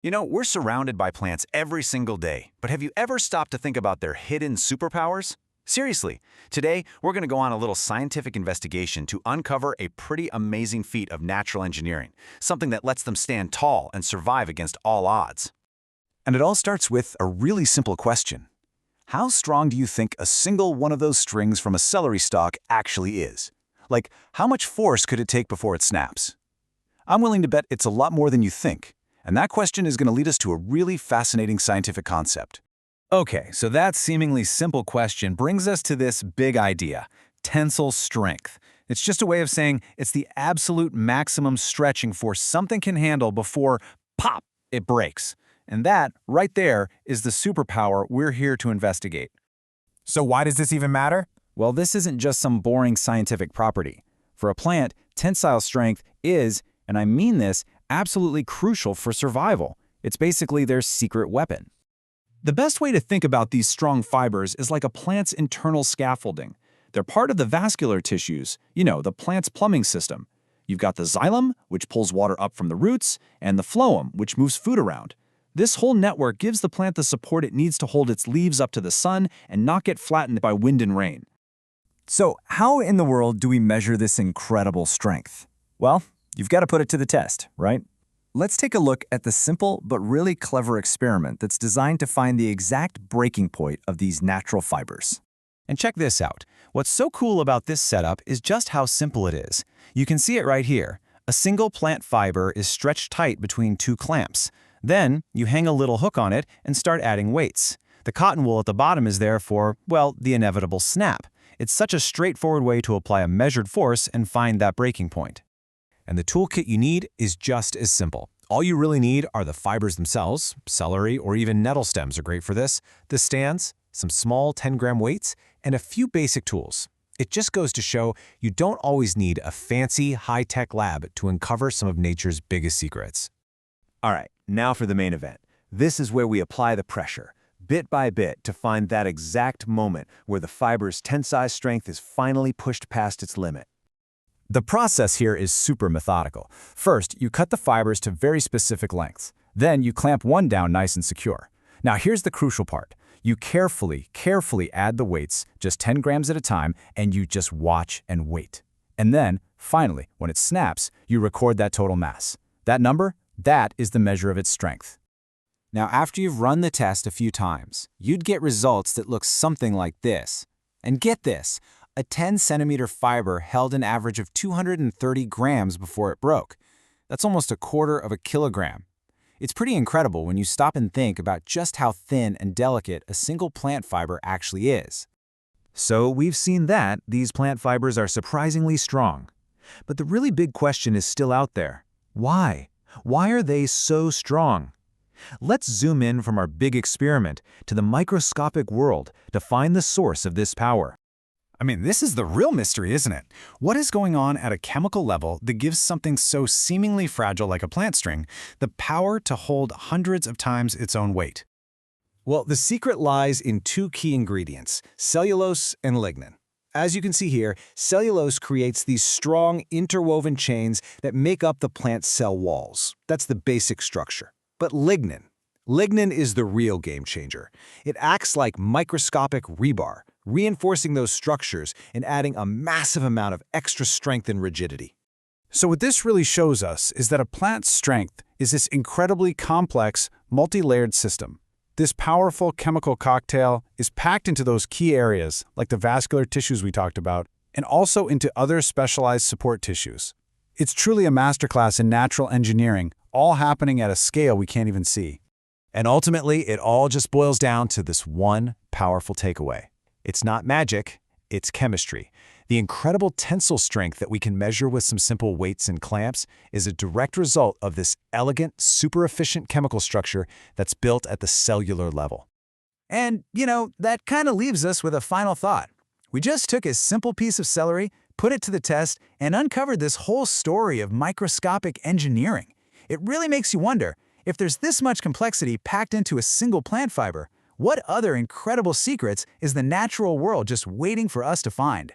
You know, we're surrounded by plants every single day, but have you ever stopped to think about their hidden superpowers? Seriously, today we're going to go on a little scientific investigation to uncover a pretty amazing feat of natural engineering, something that lets them stand tall and survive against all odds. And it all starts with a really simple question. How strong do you think a single one of those strings from a celery stalk actually is? Like, how much force could it take before it snaps? I'm willing to bet it's a lot more than you think. And that question is going to lead us to a really fascinating scientific concept. Okay, so that seemingly simple question brings us to this big idea, tensile strength. It's just a way of saying it's the absolute maximum stretching force something can handle before, pop, it breaks. And that, right there, is the superpower we're here to investigate. So why does this even matter? Well, this isn't just some boring scientific property. For a plant, tensile strength is, and I mean this, absolutely crucial for survival. It's basically their secret weapon. The best way to think about these strong fibers is like a plant's internal scaffolding. They're part of the vascular tissues, the plant's plumbing system. You've got the xylem, which pulls water up from the roots, and the phloem, which moves food around. This whole network gives the plant the support it needs to hold its leaves up to the sun and not get flattened by wind and rain. So how in the world do we measure this incredible strength? Well, you've got to put it to the test, right? Let's take a look at the simple but really clever experiment that's designed to find the exact breaking point of these natural fibers. And check this out. What's so cool about this setup is just how simple it is. You can see it right here. A single plant fiber is stretched tight between two clamps. Then you hang a little hook on it and start adding weights. The cotton wool at the bottom is there for, well, the inevitable snap. It's such a straightforward way to apply a measured force and find that breaking point. And the toolkit you need is just as simple. All you really need are the fibers themselves, celery or even nettle stems are great for this, the stands, some small 10-gram weights, and a few basic tools. It just goes to show you don't always need a fancy, high-tech lab to uncover some of nature's biggest secrets. All right, now for the main event. This is where we apply the pressure, bit by bit, to find that exact moment where the fiber's tensile strength is finally pushed past its limit. The process here is super methodical. First, you cut the fibers to very specific lengths. Then you clamp one down nice and secure. Now here's the crucial part. You carefully add the weights, just 10 grams at a time, and you just watch and wait. And then, finally, when it snaps, you record that total mass. That number, that is the measure of its strength. Now, after you've run the test a few times, you'd get results that look something like this. And get this, a 10-centimeter fiber held an average of 230 grams before it broke. That's almost a quarter of a kilogram. It's pretty incredible when you stop and think about just how thin and delicate a single plant fiber actually is. So we've seen that these plant fibers are surprisingly strong. But the really big question is still out there. Why? Why are they so strong? Let's zoom in from our big experiment to the microscopic world to find the source of this power. I mean, this is the real mystery, isn't it? What is going on at a chemical level that gives something so seemingly fragile like a plant string the power to hold hundreds of times its own weight? Well, the secret lies in two key ingredients, cellulose and lignin. As you can see here, cellulose creates these strong interwoven chains that make up the plant's cell walls. That's the basic structure. But lignin is the real game changer. It acts like microscopic rebar, reinforcing those structures and adding a massive amount of extra strength and rigidity. So what this really shows us is that a plant's strength is this incredibly complex, multi-layered system. This powerful chemical cocktail is packed into those key areas, like the vascular tissues we talked about, and also into other specialized support tissues. It's truly a masterclass in natural engineering, all happening at a scale we can't even see. And ultimately, it all just boils down to this one powerful takeaway. It's not magic, it's chemistry. The incredible tensile strength that we can measure with some simple weights and clamps is a direct result of this elegant, super efficient chemical structure that's built at the cellular level. And, that kind of leaves us with a final thought. We just took a simple piece of celery, put it to the test, and uncovered this whole story of microscopic engineering. It really makes you wonder, if there's this much complexity packed into a single plant fiber, what other incredible secrets is the natural world just waiting for us to find?